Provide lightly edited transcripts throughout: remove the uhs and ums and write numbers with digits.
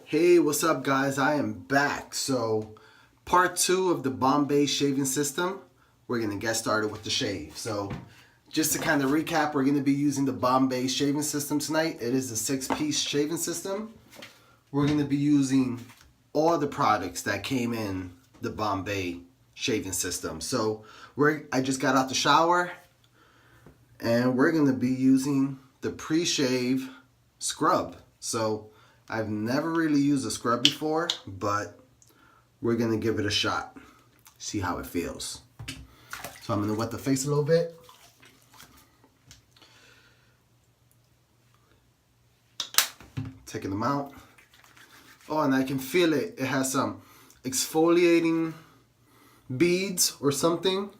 Hey, what's up guys? I am back. So part 2 of the Bombay shaving system. We're going to get started with the shave. So just to kind of recap, we're going to be using the Bombay shaving system tonight. It is a 6-piece shaving system. We're going to be using all the products that came in the Bombay shaving system. So I just got out the shower and we're going to be using the pre-shave scrub. So I've never really used a scrub before, but we're gonna give it a shot. See how it feels. So I'm gonna wet the face a little bit. Taking them out. Oh, and I can feel it. It has some exfoliating beads or something.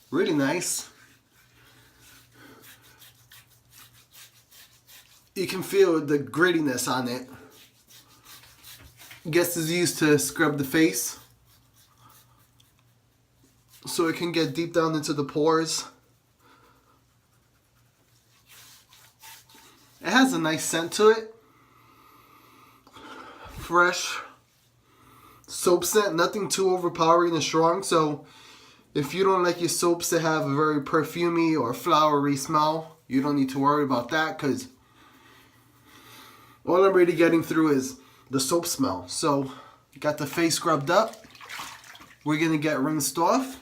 Really nice. You can feel the grittiness on it. Guess it's used to scrub the face, so it can get deep down into the pores. It has a nice scent to it. Fresh soap scent, nothing too overpowering and strong. So if you don't like your soaps to have a very perfumey or flowery smell, you don't need to worry about that, because all I'm really getting through is the soap smell. So, got the face scrubbed up. We're gonna get rinsed off,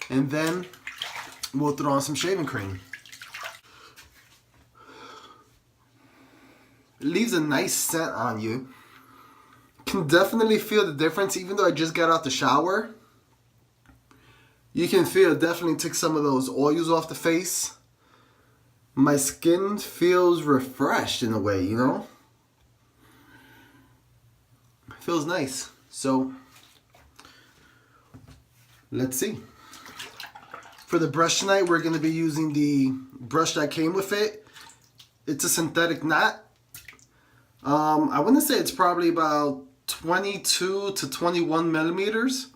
and then we'll throw on some shaving cream. It leaves a nice scent on you. Can definitely feel the difference, even though I just got out the shower. You can feel it definitely took some of those oils off the face. My skin feels refreshed in a way, you know? Feels nice. So let's see. For the brush tonight, we're going to be using the brush that came with it. It's a synthetic knot. I want to say it's probably about 22 to 21 millimeters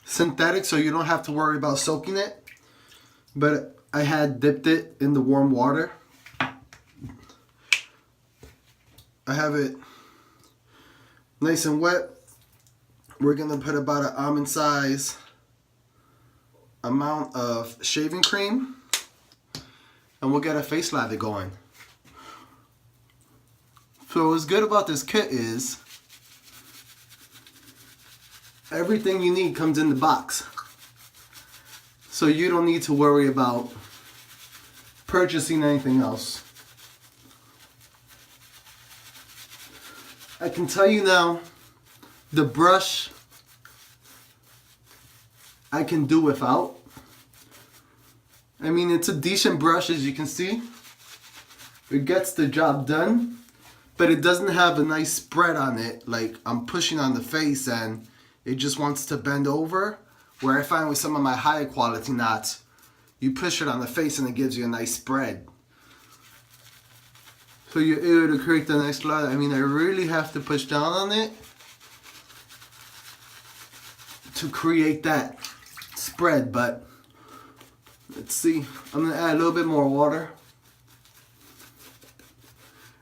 synthetic, so you don't have to worry about soaking it. But I had dipped it in the warm water. I have it nice and wet. We're gonna put about an almond size amount of shaving cream, and we'll get a face lather going. So what's good about this kit is everything you need comes in the box, so you don't need to worry about purchasing anything else. I can tell you now, the brush I can do without. I mean, it's a decent brush, as you can see. It gets the job done, but it doesn't have a nice spread on it. Like, I'm pushing on the face and it just wants to bend over. Where I find with some of my higher quality knots, you push it on the face and it gives you a nice spread. So you're able to create the nice lather. I mean, I really have to push down on it to create that spread, but let's see. I'm gonna add a little bit more water.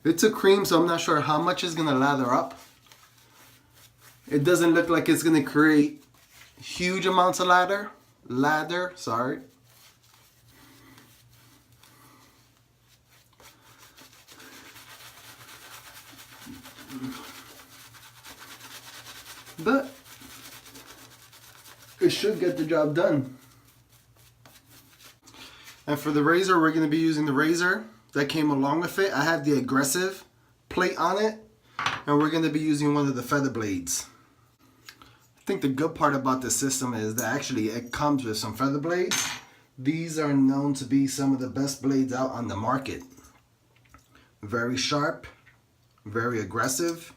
It's a cream, so I'm not sure how much is gonna lather up. It doesn't look like it's gonna create huge amounts of lather, sorry. But it should get the job done. And for the razor, we're going to be using the razor that came along with it. I have the aggressive plate on it, and we're going to be using one of the feather blades. I think the good part about this system is that actually it comes with some feather blades. These are known to be some of the best blades out on the market. Very sharp, very aggressive.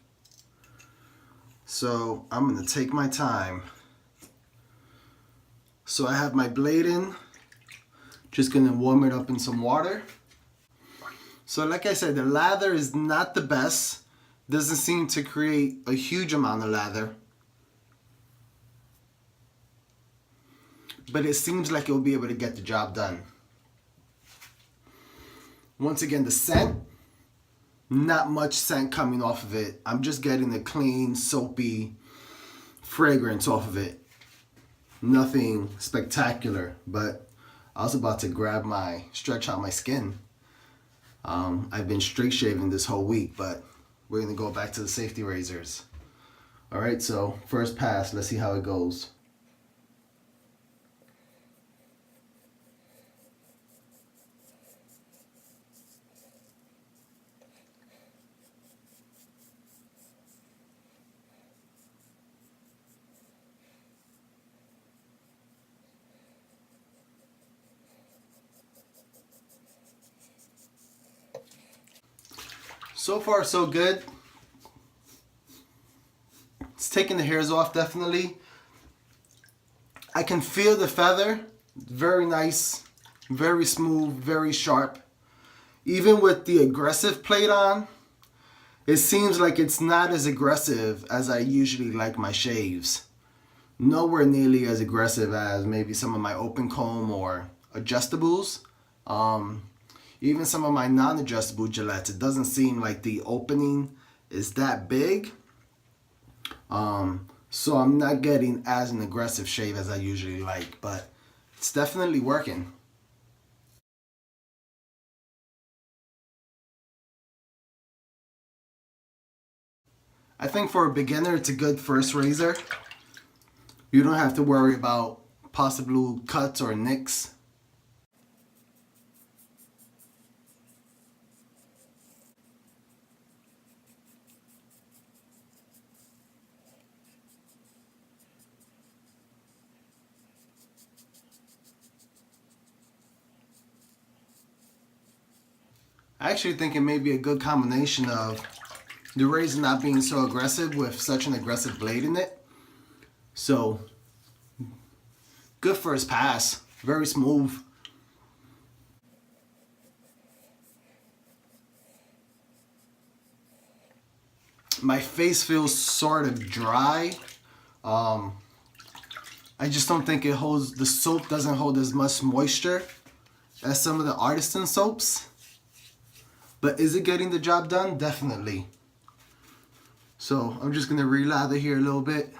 So I'm going to take my time. So I have my blade in. Just going to warm it up in some water. So like I said, the lather is not the best. Doesn't seem to create a huge amount of lather. but it seems like it'll be able to get the job done. Once again, the scent, not much scent coming off of it. I'm just getting the clean, soapy fragrance off of it. Nothing spectacular, but I was about to stretch out my skin. I've been straight shaving this whole week, but we're gonna go back to the safety razors. All right, so first pass, let's see how it goes. So far, so good. It's taking the hairs off, definitely. I can feel the feather. Very nice, very smooth, very sharp. Even with the aggressive plate on, it seems like it's not as aggressive as I usually like my shaves. Nowhere nearly as aggressive as maybe some of my open comb or adjustables. Even some of my non-adjustable Gillettes, it doesn't seem like the opening is that big. So I'm not getting as an aggressive shave as I usually like, but it's definitely working. I think for a beginner, it's a good first razor. You don't have to worry about possible cuts or nicks. I actually think it may be a good combination of the razor not being so aggressive with such an aggressive blade in it. So, good first pass, very smooth. My face feels sort of dry. I just don't think it holds, the soap doesn't hold as much moisture as some of the artisan soaps. But is it getting the job done? Definitely. So I'm just gonna re-lather here a little bit.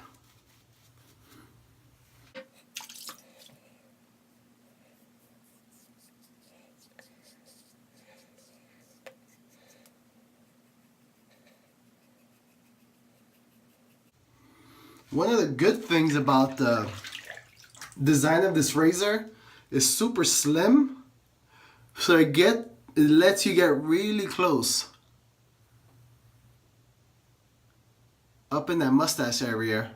One of the good things about the design of this razor is super slim. So it lets you get really close up in that mustache area,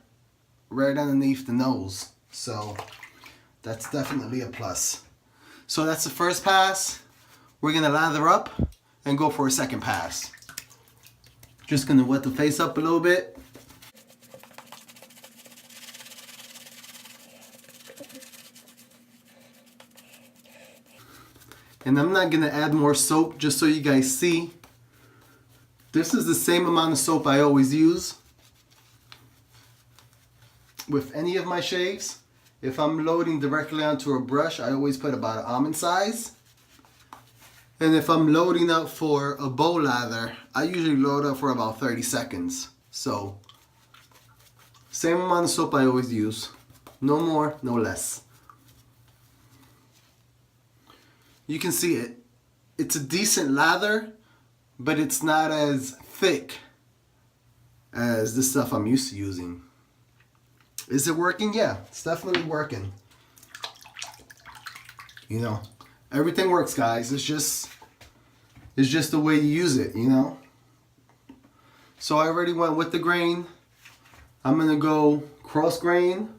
right underneath the nose. So that's definitely a plus. So that's the first pass. We're gonna lather up and go for a second pass. Just gonna wet the face up a little bit. And I'm not gonna add more soap, just so you guys see. This is the same amount of soap I always use with any of my shaves. If I'm loading directly onto a brush, I always put about an almond size. And if I'm loading up for a bow lather, I usually load up for about 30 seconds. So, same amount of soap I always use. No more, no less. You can see it. It's a decent lather, but it's not as thick as the stuff I'm used to using. Is it working? Yeah, it's definitely working. You know, everything works, guys. It's just the way you use it, you know? So I already went with the grain. I'm gonna go cross grain.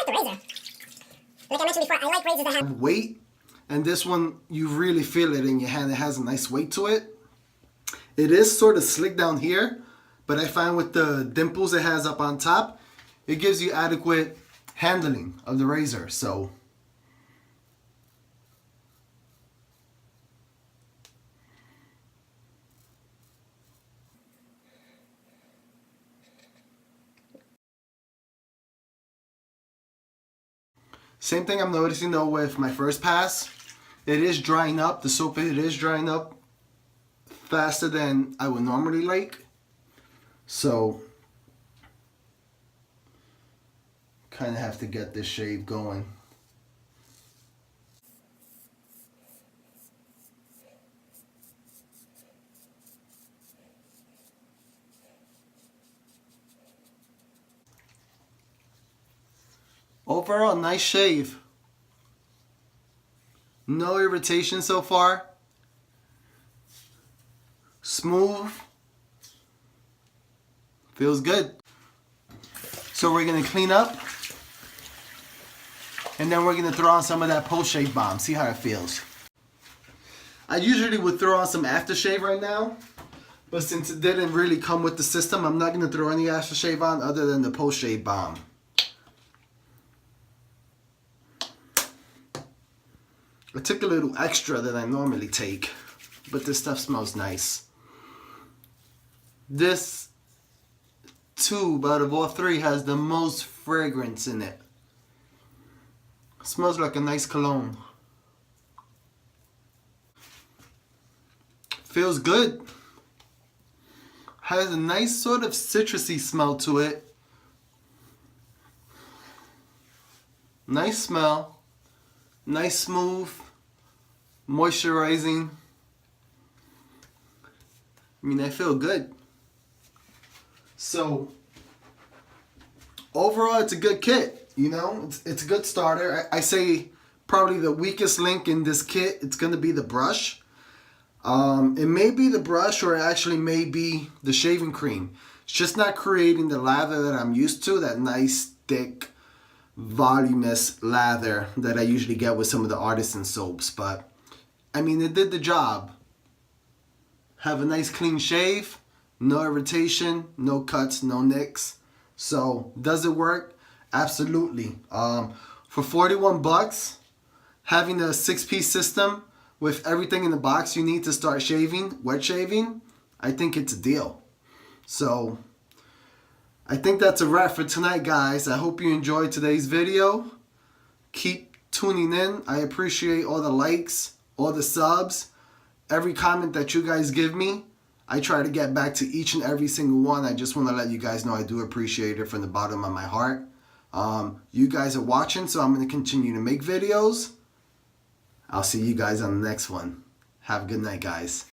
The razor. Like I mentioned before, I like razors that have weight, and this one you really feel it in your hand. It has a nice weight to it. It is sort of slick down here, but I find with the dimples it has up on top, it gives you adequate handling of the razor. So same thing I'm noticing though with my first pass. It is drying up, the soap, it is drying up faster than I would normally like. So kind of have to get this shave going. Overall, nice shave. No irritation so far. Smooth. Feels good. So we're gonna clean up, and then we're gonna throw on some of that post-shave balm. See how it feels. I usually would throw on some aftershave right now, but since it didn't really come with the system, I'm not gonna throw any aftershave on other than the post-shave balm. I took a little extra than I normally take, but this stuff smells nice. This tube out of all three has the most fragrance in it. Smells like a nice cologne. Feels good. Has a nice sort of citrusy smell to it. Nice smell. Nice smooth. Moisturizing. I mean, I feel good. So overall, it's a good kit. You know, it's a good starter. I say probably the weakest link in this kit, it's going to be the brush. It may be the brush, or it actually may be the shaving cream. It's just not creating the lather that I'm used to, that nice, thick, voluminous lather that I usually get with some of the artisan soaps. But I mean, it did the job. Have a nice clean shave, no irritation, no cuts, no nicks. So does it work? Absolutely. For 41 bucks, having a 6-piece system with everything in the box you need to start shaving, wet shaving, I think it's a deal. So I think that's a wrap for tonight, guys. I hope you enjoyed today's video. Keep tuning in. I appreciate all the likes, all the subs, every comment that you guys give me. I try to get back to each and every single one. I just want to let you guys know I do appreciate it from the bottom of my heart. You guys are watching, so I'm going to continue to make videos. I'll see you guys on the next one. Have a good night, guys.